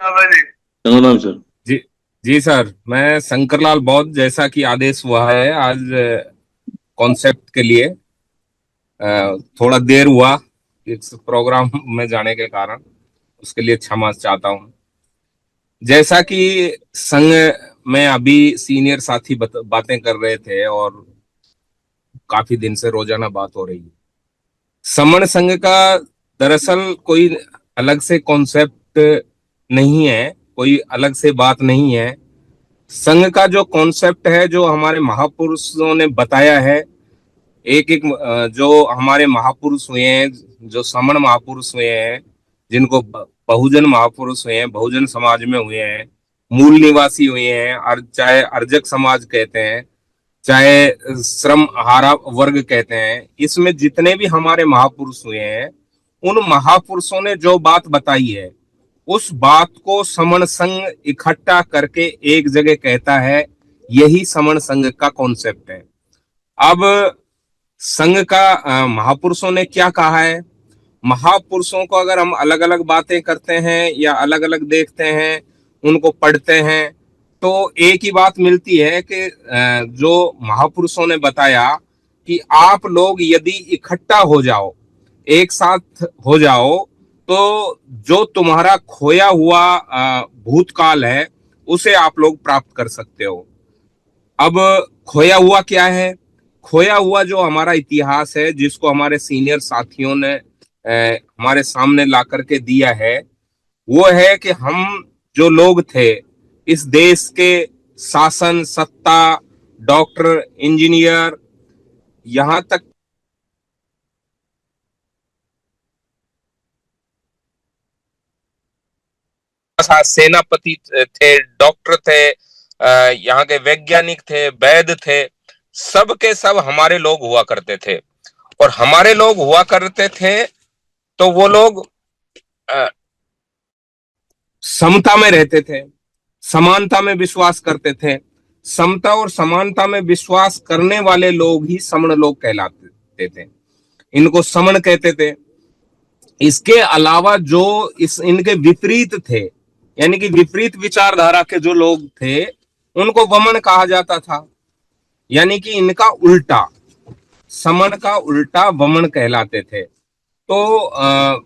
प्रणाम सर। जी। जी सर, मैं शंकरलाल बौद्ध, जैसा कि आदेश हुआ है आज कॉन्सेप्ट के लिए थोड़ा देर हुआ इस प्रोग्राम में जाने के कारण, उसके लिए क्षमा चाहता हूँ। जैसा कि संघ में अभी सीनियर साथी बातें कर रहे थे और काफी दिन से रोजाना बात हो रही है। समण संघ का दरअसल कोई अलग से कॉन्सेप्ट नहीं है, कोई अलग से बात नहीं है। संघ का जो कॉन्सेप्ट है, जो हमारे महापुरुषों ने बताया है, एक एक जो हमारे महापुरुष हुए हैं, जो समण महापुरुष हुए हैं, जिनको बहुजन महापुरुष हुए हैं, बहुजन समाज में हुए हैं, मूल निवासी हुए हैं, और चाहे अर्जक समाज कहते हैं, चाहे श्रम हारा वर्ग कहते हैं, इसमें जितने भी हमारे महापुरुष हुए हैं, उन महापुरुषों ने जो बात बताई है, उस बात को समण संघ इकट्ठा करके एक जगह कहता है। यही समण संघ का कॉन्सेप्ट है। अब संघ का महापुरुषों ने क्या कहा है, महापुरुषों को अगर हम अलग अलग बातें करते हैं या अलग अलग देखते हैं, उनको पढ़ते हैं, तो एक ही बात मिलती है कि जो महापुरुषों ने बताया कि आप लोग यदि इकट्ठा हो जाओ, एक साथ हो जाओ, तो जो तुम्हारा खोया हुआ भूतकाल है, उसे आप लोग प्राप्त कर सकते हो। अब खोया हुआ क्या है? खोया हुआ जो हमारा इतिहास है, जिसको हमारे सीनियर साथियों ने हमारे सामने ला करके दिया है, वो है कि हम जो लोग थे, इस देश के शासन, सत्ता, डॉक्टर, इंजीनियर, यहां तक सेनापति थे, डॉक्टर थे, यहाँ के वैज्ञानिक थे, वैद्य थे, सब के सब हमारे लोग हुआ करते थे। और हमारे लोग हुआ करते थे तो वो लोग समता में रहते थे, समानता में विश्वास करते थे। समता और समानता में विश्वास करने वाले लोग ही समण लोग कहलाते थे, इनको समण कहते थे। इसके अलावा जो इस इनके विपरीत थे, यानी कि विपरीत विचारधारा के जो लोग थे, उनको वमन कहा जाता था। यानी कि इनका उल्टा, समण का उल्टा वमन कहलाते थे। तो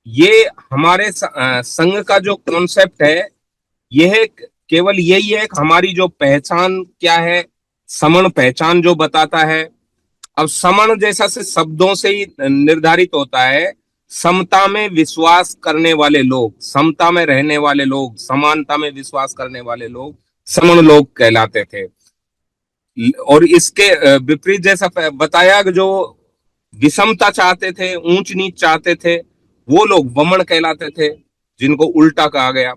ये हमारे संघ का जो कॉन्सेप्ट है, यह केवल यही है कि हमारी जो पहचान क्या है, समण पहचान जो बताता है। अब समण जैसा से शब्दों से ही निर्धारित होता है। समता में विश्वास करने वाले लोग, समता में रहने वाले लोग, समानता में विश्वास करने वाले लोग समण लोग कहलाते थे। और इसके विपरीत जैसा बताया कि जो विषमता चाहते थे, ऊंच नीच चाहते थे, वो लोग वमन कहलाते थे, जिनको उल्टा कहा गया।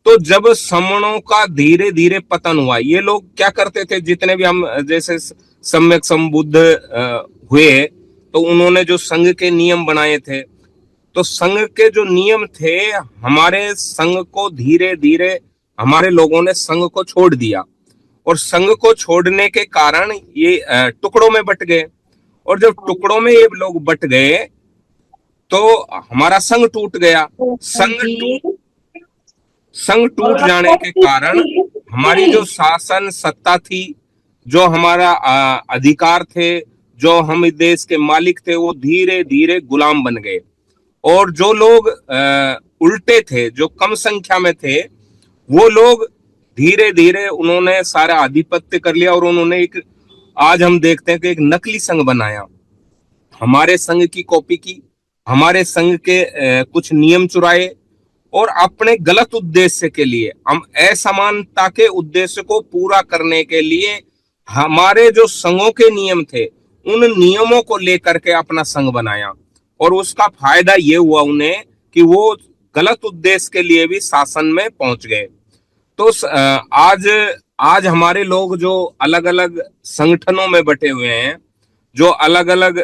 तो जब समणों का धीरे धीरे पतन हुआ, ये लोग क्या करते थे, जितने भी हम जैसे सम्यक संबुद्ध हुए, तो उन्होंने जो संघ के नियम बनाए थे, तो संघ के जो नियम थे, हमारे संघ को धीरे धीरे हमारे लोगों ने संघ को छोड़ दिया। और संघ को छोड़ने के कारण ये टुकड़ों में बट गए। और जब टुकड़ों में ये लोग बट गए, तो हमारा संघ टूट गया। संघ टूट जाने के कारण हमारी जो शासन सत्ता थी, जो हमारा अधिकार थे, जो हम इस देश के मालिक थे, वो धीरे धीरे गुलाम बन गए। और जो लोग उल्टे थे, जो कम संख्या में थे, वो लोग धीरे धीरे उन्होंने सारा आधिपत्य कर लिया। और उन्होंने एक, आज हम देखते हैं कि एक नकली संघ बनाया, हमारे संघ की कॉपी की, हमारे संघ के कुछ नियम चुराए, और अपने गलत उद्देश्य के लिए, हम असमानता के उद्देश्य को पूरा करने के लिए हमारे जो संघों के नियम थे, उन नियमों को लेकर के अपना संघ बनाया। और उसका फायदा ये हुआ उन्हें कि वो गलत उद्देश्य के लिए भी शासन में पहुंच गए। तो आज आज हमारे लोग जो अलग अलग संगठनों में बटे हुए हैं, जो अलग अलग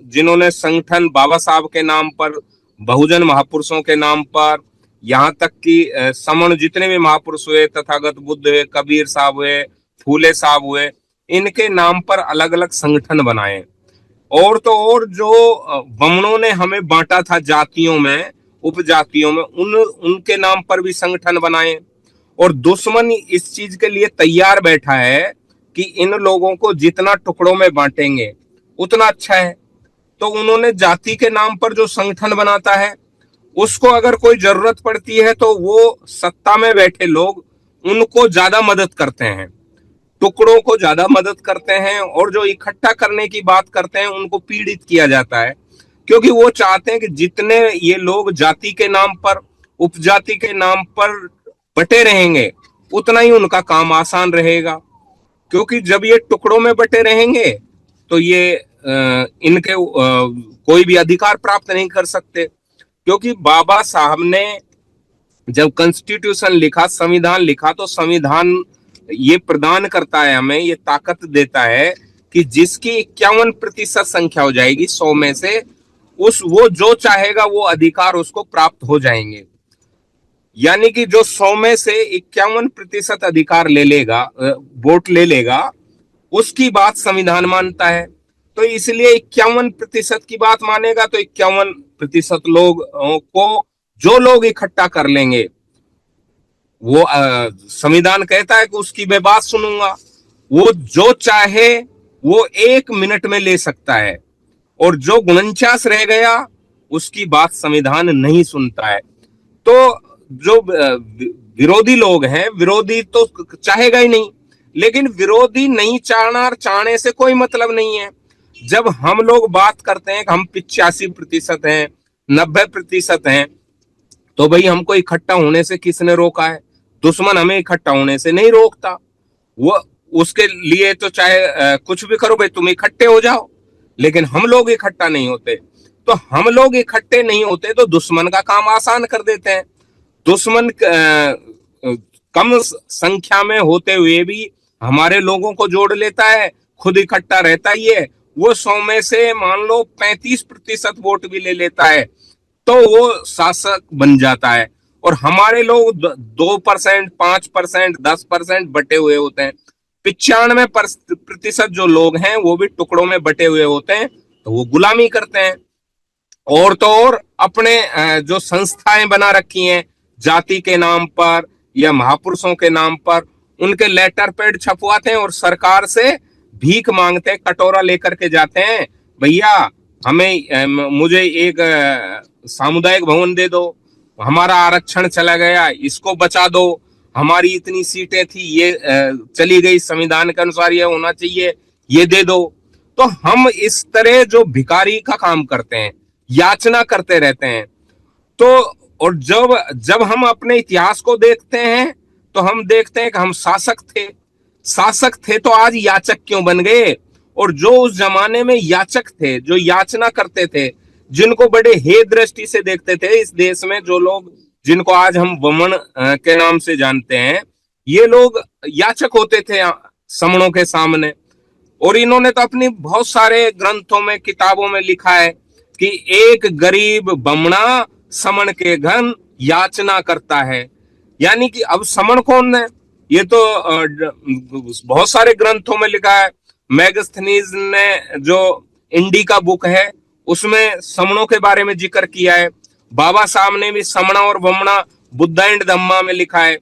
जिन्होंने संगठन बाबा साहब के नाम पर, बहुजन महापुरुषों के नाम पर, यहाँ तक कि समण जितने भी महापुरुष हुए, तथागत बुद्ध हुए, कबीर साहब हुए, फूले साहब हुए, इनके नाम पर अलग अलग संगठन बनाए। और तो और जो वमनों ने हमें बांटा था जातियों में, उपजातियों में, उनके नाम पर भी संगठन बनाए। और दुश्मन इस चीज के लिए तैयार बैठा है कि इन लोगों को जितना टुकड़ों में बांटेंगे उतना अच्छा है। तो उन्होंने जाति के नाम पर जो संगठन बनाता है, उसको अगर कोई जरूरत पड़ती है तो वो सत्ता में बैठे लोग उनको ज्यादा मदद करते हैं, टुकड़ों को ज्यादा मदद करते हैं, और जो इकट्ठा करने की बात करते हैं उनको पीड़ित किया जाता है। क्योंकि वो चाहते हैं कि जितने ये लोग जाति के नाम पर, उपजाति के नाम पर बटे रहेंगे, उतना ही उनका काम आसान रहेगा। क्योंकि जब ये टुकड़ों में बटे रहेंगे तो ये इनके कोई भी अधिकार प्राप्त नहीं कर सकते। क्योंकि बाबा साहब ने जब कॉन्स्टिट्यूशन लिखा, संविधान लिखा, तो संविधान ये प्रदान करता है, हमें ये ताकत देता है कि जिसकी 51% संख्या हो जाएगी 100 में से, वो जो चाहेगा वो अधिकार उसको प्राप्त हो जाएंगे। यानी कि जो 100 में से 51% अधिकार ले लेगा, वोट ले लेगा, उसकी बात संविधान मानता है। तो इसलिए 51% की बात मानेगा तो 51% लोग को जो लोग इकट्ठा कर लेंगे, वो संविधान कहता है कि उसकी मैं बात सुनूंगा। वो जो चाहे वो 1 मिनट में ले सकता है, और जो 49 रह गया उसकी बात संविधान नहीं सुनता है। तो जो विरोधी लोग हैं, विरोधी तो चाहेगा ही नहीं, लेकिन विरोधी नहीं चाहना, चाहने से कोई मतलब नहीं है। जब हम लोग बात करते हैं कि हम 85% हैं, 90% हैं, तो भाई हमको इकट्ठा होने से किसने रोका है? दुश्मन हमें इकट्ठा होने से नहीं रोकता। वो उसके लिए तो चाहे कुछ भी करो भाई, तुम इकट्ठे हो जाओ, लेकिन हम लोग इकट्ठा नहीं होते। तो हम लोग इकट्ठे नहीं होते तो दुश्मन का काम आसान कर देते हैं। दुश्मन कम संख्या में होते हुए भी हमारे लोगों को जोड़ लेता है, खुद इकट्ठा रहता ही है। वो 100 में से मान लो 35% वोट भी ले लेता है तो वो शासक बन जाता है। और हमारे लोग 2%, 5%, 10% बटे हुए होते हैं। 95% जो लोग हैं वो भी टुकड़ों में बटे हुए होते हैं, तो वो गुलामी करते हैं। और तो और अपने जो संस्थाएं बना रखी हैं जाति के नाम पर या महापुरुषों के नाम पर, उनके लेटर पैड छपवाते हैं और सरकार से भीख मांगते हैं, कटोरा लेकर के जाते हैं, भैया हमें मुझे एक सामुदायिक भवन दे दो, हमारा आरक्षण चला गया, इसको बचा दो, हमारी इतनी सीटें थी, ये चली गई, संविधान के अनुसार ये होना चाहिए, ये दे दो। तो हम इस तरह जो भिखारी का काम करते हैं, याचना करते रहते हैं। तो और जब हम अपने इतिहास को देखते हैं तो हम देखते हैं कि हम शासक थे तो आज याचक क्यों बन गए? और जो उस जमाने में याचक थे, जो याचना करते थे, जिनको बड़े हे दृष्टि से देखते थे इस देश में, जो लोग जिनको आज हम वमन के नाम से जानते हैं, ये लोग याचक होते थे समणों के सामने। और इन्होंने तो अपनी बहुत सारे ग्रंथों में, किताबों में लिखा है कि एक गरीब बमना समण के घन याचना करता है। यानी कि अब समण कौन है? ये तो बहुत सारे ग्रंथों में लिखा है। मैगस्थनीज ने जो इंडिका बुक है उसमें समणों के बारे में जिक्र किया है। बाबा साहब ने भी समणा और वमना बुद्धा एंड धम्मा में लिखा है।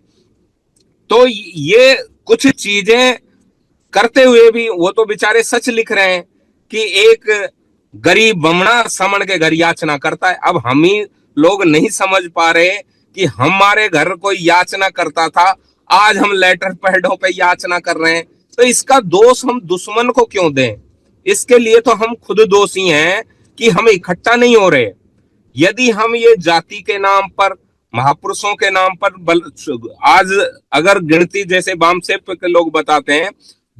तो ये कुछ चीजें करते हुए भी वो तो बेचारे सच लिख रहे हैं कि एक गरीब बमना समण के घर याचना करता है। अब हम ही लोग नहीं समझ पा रहे कि हमारे घर कोई याचना करता था, आज हम लेटर पैडों पे याचना कर रहे हैं। तो इसका दोष हम दुश्मन को क्यों दें? इसके लिए तो हम खुद दोषी हैं कि हम इकट्ठा नहीं हो रहे। यदि हम ये जाति के नाम पर, महापुरुषों के नाम पर आज अगर गिनती जैसे वामसेप के लोग बताते हैं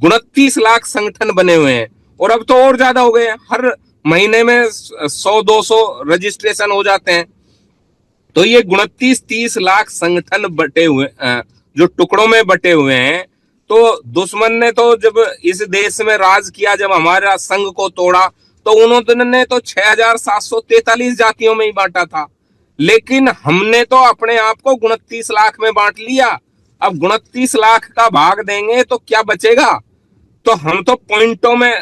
29 लाख संगठन बने हुए हैं, और अब तो और ज्यादा हो गए हैं, हर महीने में 100-200 रजिस्ट्रेशन हो जाते हैं। तो ये 29-30 लाख संगठन बटे हुए, जो टुकड़ों में बटे हुए हैं, तो दुश्मन ने तो जब इस देश में राज किया, जब हमारा संघ को तोड़ा, तो उन्होंने तो 6743 जातियों में ही बांटा था। लेकिन हमने तो अपने आप को 29 लाख में बांट लिया। अब 29 लाख का भाग देंगे तो क्या बचेगा? तो हम तो पॉइंटों में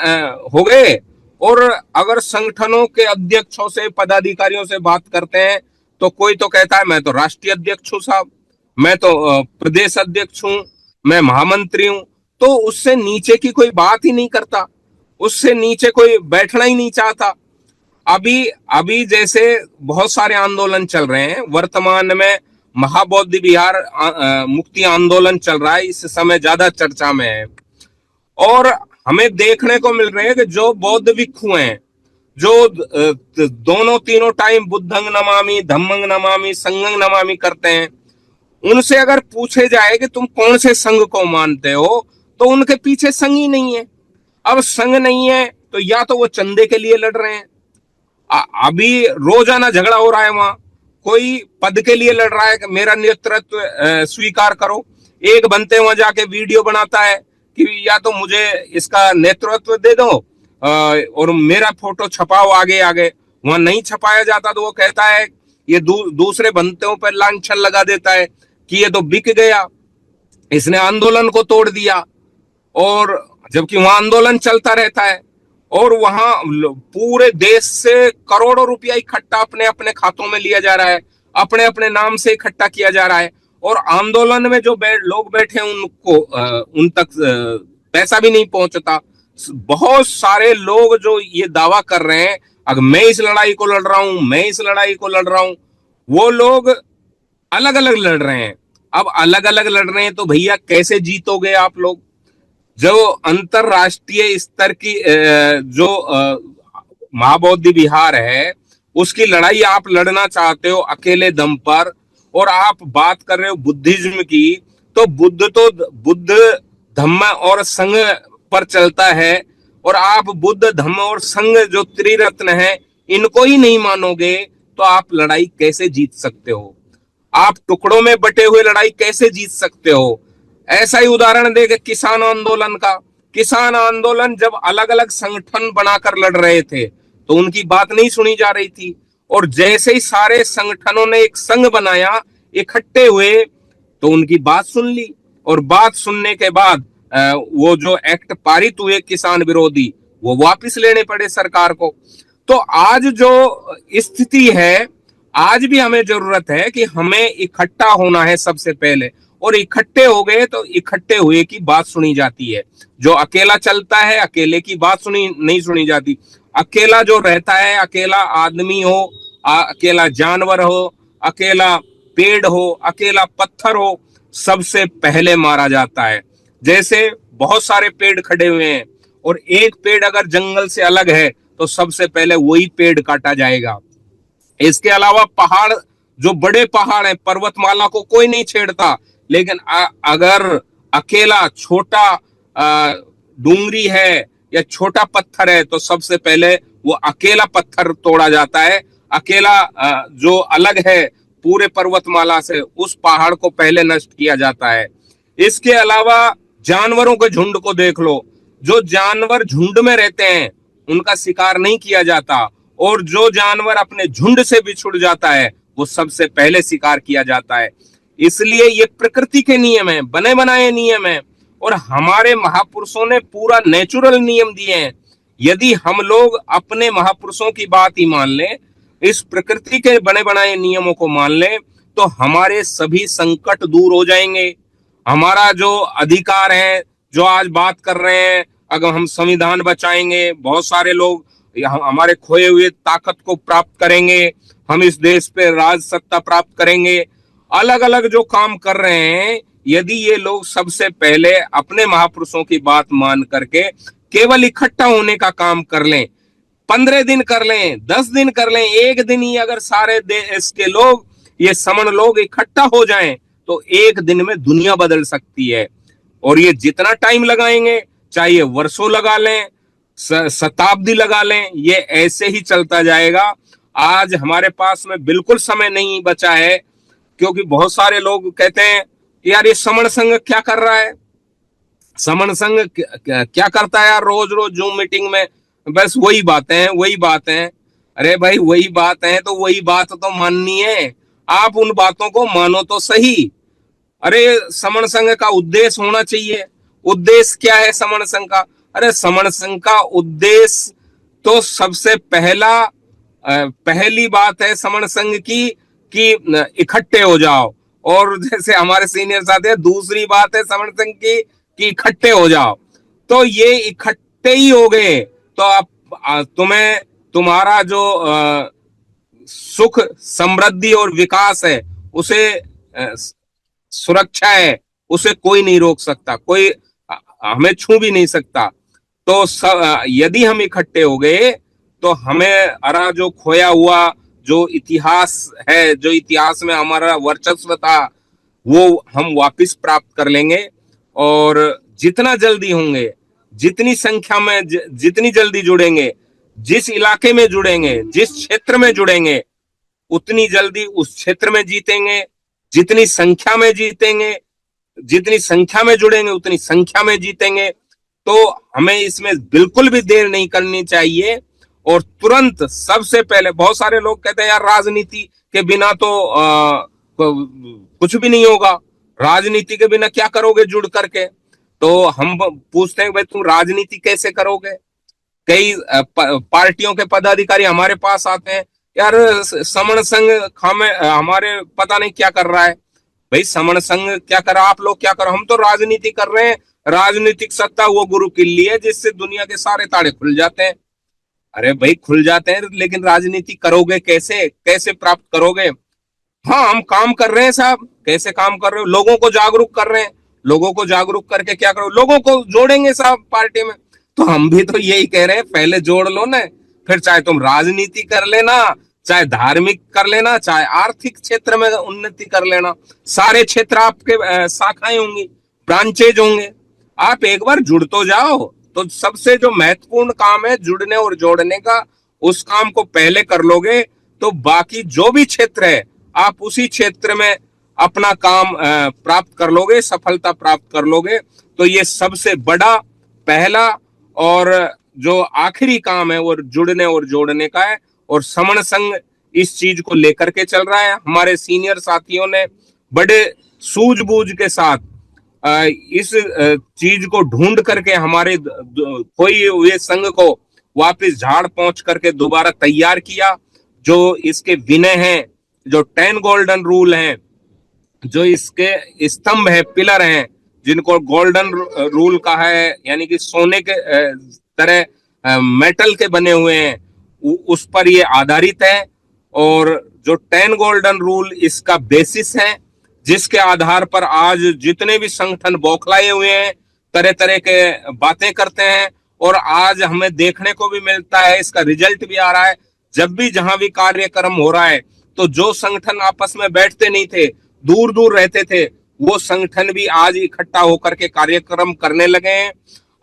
हो गए। और अगर संगठनों के अध्यक्षों से, पदाधिकारियों से बात करते हैं तो कोई तो कहता है मैं तो राष्ट्रीय अध्यक्ष हूं साहब, मैं तो प्रदेश अध्यक्ष हूं, मैं महामंत्री हूं। तो उससे नीचे की कोई बात ही नहीं करता, उससे नीचे कोई बैठना ही नहीं चाहता। अभी अभी जैसे बहुत सारे आंदोलन चल रहे हैं वर्तमान में, महाबौद्ध विहार मुक्ति आंदोलन चल रहा है, इस समय ज्यादा चर्चा में है। और हमें देखने को मिल रहे हैं कि जो बौद्ध भिक्षु हैं, जो दोनों तीनों टाइम बुद्धंग नमामि, धम्मंग नमामि, संघंग नमामि करते हैं, उनसे अगर पूछे जाए कि तुम कौन से संघ को मानते हो, तो उनके पीछे संघ ही नहीं है। अब संघ नहीं है तो या तो वो चंदे के लिए लड़ रहे हैं, अभी रोजाना झगड़ा हो रहा है वहां, कोई पद के लिए लड़ रहा है कि मेरा नेतृत्व स्वीकार करो। एक बनते वहां जाके वीडियो बनाता है कि या तो मुझे इसका नेतृत्व दे दो और मेरा फोटो छपाओ आगे आगे। वहां नहीं छपाया जाता तो वो कहता है, ये दूसरे बनते पर लांछन लगा देता है कि ये तो बिक गया, इसने आंदोलन को तोड़ दिया। और जबकि वहां आंदोलन चलता रहता है और वहां पूरे देश से करोड़ों रुपया इकट्ठा अपने अपने खातों में लिया जा रहा है, अपने अपने नाम से इकट्ठा किया जा रहा है। और आंदोलन में जो लोग बैठे हैं उनको उन तक पैसा भी नहीं पहुंचता। बहुत सारे लोग जो ये दावा कर रहे हैं अगर मैं इस लड़ाई को लड़ रहा हूं, मैं इस लड़ाई को लड़ रहा हूं, वो लोग अलग अलग लड़ रहे हैं। अब अलग अलग लड़ रहे हैं तो भैया कैसे जीतोगे आप लोग? जो अंतरराष्ट्रीय स्तर की जो महाबौद्ध विहार है उसकी लड़ाई आप लड़ना चाहते हो अकेले दम पर, और आप बात कर रहे हो बुद्धिज्म की, तो बुद्ध धम्म और संघ पर चलता है, और आप बुद्ध धम्म और संघ जो त्रिरत्न है इनको ही नहीं मानोगे तो आप लड़ाई कैसे जीत सकते हो? आप टुकड़ों में बटे हुए लड़ाई कैसे जीत सकते हो? ऐसा ही उदाहरण देखे किसान आंदोलन का। किसान आंदोलन जब अलग अलग संगठन बनाकर लड़ रहे थे तो उनकी बात नहीं सुनी जा रही थी, और जैसे ही सारे संगठनों ने एक संघ बनाया, इकट्ठे हुए, तो उनकी बात सुन ली। और बात सुनने के बाद वो जो एक्ट पारित हुए किसान विरोधी, वो वापस लेने पड़े सरकार को। तो आज जो स्थिति है, आज भी हमें जरूरत है कि हमें इकट्ठा होना है सबसे पहले, और इकट्ठे हो गए तो इकट्ठे हुए की बात सुनी जाती है। जो अकेला चलता है अकेले की बात नहीं सुनी जाती। अकेला जो रहता है, अकेला आदमी हो, अकेला जानवर हो, अकेला पेड़ हो, अकेला पत्थर हो, सबसे पहले मारा जाता है। जैसे बहुत सारे पेड़ खड़े हुए हैं और एक पेड़ अगर जंगल से अलग है तो सबसे पहले वही पेड़ काटा जाएगा। इसके अलावा पहाड़, जो बड़े पहाड़ हैं, पर्वतमाला को कोई नहीं छेड़ता, लेकिन अगर अकेला छोटा डूंगरी है या छोटा पत्थर है तो सबसे पहले वो अकेला पत्थर तोड़ा जाता है। अकेला जो अलग है पूरे पर्वतमाला से, उस पहाड़ को पहले नष्ट किया जाता है। इसके अलावा जानवरों के झुंड को देख लो, जो जानवर झुंड में रहते हैं उनका शिकार नहीं किया जाता, और जो जानवर अपने झुंड से बिछुड़ जाता है वो सबसे पहले शिकार किया जाता है। इसलिए ये प्रकृति के नियम है, बने बनाए नियम है, और हमारे महापुरुषों ने पूरा नेचुरल नियम दिए हैं। यदि हम लोग अपने महापुरुषों की बात ही मान लें, इस प्रकृति के बने बनाए नियमों को मान लें, तो हमारे सभी संकट दूर हो जाएंगे। हमारा जो अधिकार है, जो आज बात कर रहे हैं, अगर हम संविधान बचाएंगे, बहुत सारे लोग हमारे खोए हुए ताकत को प्राप्त करेंगे, हम इस देश पे राज सत्ता प्राप्त करेंगे। अलग अलग जो काम कर रहे हैं, यदि ये लोग सबसे पहले अपने महापुरुषों की बात मान करके केवल इकट्ठा होने का काम कर लें, 15 दिन कर लें, 10 दिन कर लें, एक दिन ही अगर सारे देश के लोग, ये समण लोग इकट्ठा हो जाएं तो एक दिन में दुनिया बदल सकती है। और ये जितना टाइम लगाएंगे, चाहे वर्षों लगा लें, शताब्दी लगा लें, ये ऐसे ही चलता जाएगा। आज हमारे पास में बिल्कुल समय नहीं बचा है, क्योंकि बहुत सारे लोग कहते हैं यार ये समण संघ क्या कर रहा है, समण संघ क्या करता है यार, रोज रोज जूम मीटिंग में बस वही बातें हैं, वही बात है। अरे भाई वही बात है तो वही बात तो माननी है, आप उन बातों को मानो तो सही। अरे समण संघ का उद्देश्य होना चाहिए। उद्देश्य क्या है समण संघ का? अरे समण संघ का उद्देश्य तो सबसे पहली बात है समण संघ की, कि इकट्ठे हो जाओ। और जैसे हमारे सीनियर्स आते हैं, दूसरी बात है समण संघ की कि इकट्ठे हो जाओ। तो ये इकट्ठे ही हो गए तो आप तुम्हें तुम्हारा जो सुख समृद्धि और विकास है उसे सुरक्षा है, उसे कोई नहीं रोक सकता, कोई हमें छू भी नहीं सकता। तो यदि हम इकट्ठे हो गए तो हमें अरा जो खोया हुआ जो इतिहास है, जो इतिहास में हमारा वर्चस्व था, वो हम वापस प्राप्त कर लेंगे। और जितना जल्दी होंगे, जितनी संख्या में जितनी जल्दी जुड़ेंगे, जिस इलाके में जुड़ेंगे, जिस क्षेत्र में जुड़ेंगे, उतनी जल्दी उस क्षेत्र में जीतेंगे। जितनी संख्या में जीतेंगे, जितनी संख्या में जुड़ेंगे, उतनी संख्या में जीतेंगे। तो हमें इसमें बिल्कुल भी देर नहीं करनी चाहिए। और तुरंत सबसे पहले, बहुत सारे लोग कहते हैं यार राजनीति के बिना तो कुछ भी नहीं होगा, राजनीति के बिना क्या करोगे जुड़ करके। तो हम पूछते हैं भाई तुम राजनीति कैसे करोगे। कई पार्टियों के पदाधिकारी हमारे पास आते हैं, यार समण संघ हमारे पता नहीं क्या कर रहा है। भाई समण संघ क्या कर रहा, आप लोग क्या कर रहे हो? हम तो राजनीति कर रहे हैं। राजनीतिक सत्ता वो गुरु किल्ली है जिससे दुनिया के सारे ताड़े खुल जाते हैं। अरे भाई खुल जाते हैं, लेकिन राजनीति करोगे कैसे, कैसे प्राप्त करोगे? हाँ हम काम कर रहे हैं साहब। कैसे काम कर रहे हो? लोगों को जागरूक कर रहे हैं। लोगों को जागरूक करके क्या करो? लोगों को जोड़ेंगे साहब पार्टी में। तो हम भी तो यही कह रहे हैं, पहले जोड़ लो ना, फिर चाहे तुम राजनीति कर लेना, चाहे धार्मिक कर लेना, चाहे आर्थिक क्षेत्र में उन्नति कर लेना। सारे क्षेत्र आपके शाखाएं होंगी, ब्रांचेज होंगे। आप एक बार जुड़ तो जाओ। तो सबसे जो महत्वपूर्ण काम है जुड़ने और जोड़ने का, उस काम को पहले कर लोगे तो बाकी जो भी क्षेत्र है आप उसी क्षेत्र में अपना काम प्राप्त कर लोगे, सफलता प्राप्त कर लोगे। तो ये सबसे बड़ा पहला और जो आखिरी काम है वो जुड़ने और जोड़ने का है। और समण संघ इस चीज को लेकर के चल रहा है। हमारे सीनियर साथियों ने बड़े सूझबूझ के साथ इस चीज को ढूंढ करके हमारे खोए हुए संघ को वापस झाड़ पहुंच करके दोबारा तैयार किया। जो इसके विनय हैं, जो 10 गोल्डन रूल हैं, जो इसके स्तंभ है, पिलर हैं, जिनको गोल्डन रूल कहा है, यानी कि सोने के तरह मेटल के बने हुए हैं, उस पर ये आधारित है। और जो 10 गोल्डन रूल इसका बेसिस है, जिसके आधार पर आज जितने भी संगठन बौखलाए हुए हैं, तरह तरह के बातें करते हैं। और आज हमें देखने को भी मिलता है, इसका रिजल्ट भी आ रहा है। जब भी जहां भी कार्यक्रम हो रहा है तो जो संगठन आपस में बैठते नहीं थे, दूर दूर रहते थे, वो संगठन भी आज इकट्ठा होकर के कार्यक्रम करने लगे हैं।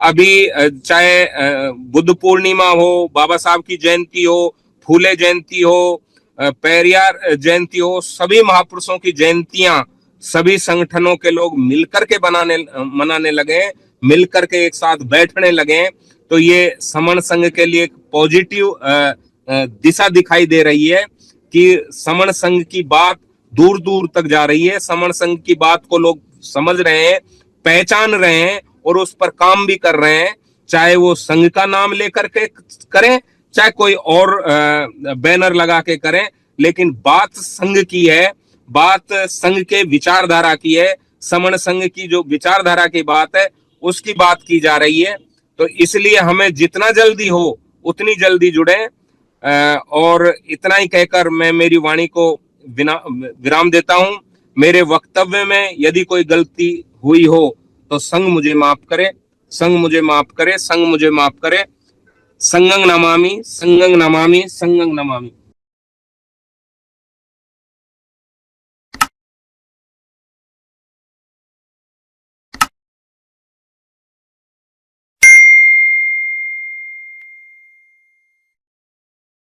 अभी चाहे बुद्ध पूर्णिमा हो, बाबा साहब की जयंती हो, फूले जयंती हो, पेरियार जयंती हो, सभी महापुरुषों की जयंतियां सभी संगठनों के लोग मिलकर के मनाने लगे हैं, मिलकर के एक साथ बैठने लगे हैं। तो ये समण संघ के लिए एक पॉजिटिव दिशा दिखाई दे रही है कि समण संघ की बात दूर दूर तक जा रही है। समण संघ की बात को लोग समझ रहे हैं, पहचान रहे हैं और उस पर काम भी कर रहे हैं। चाहे वो संघ का नाम लेकर के करें, चाहे कोई और बैनर लगा के करें, लेकिन बात संघ की है, बात संघ के विचारधारा की है। समण संघ की जो विचारधारा की बात है उसकी बात की जा रही है। तो इसलिए हमें जितना जल्दी हो उतनी जल्दी जुड़े। और इतना ही कहकर मैं मेरी वाणी को विराम देता हूं। मेरे वक्तव्य में यदि कोई गलती हुई हो तो संघ मुझे माफ करे, संघ मुझे माफ करे, संघ मुझे माफ करे। संघं नमामि, संघं नमामि, संघं नमामि।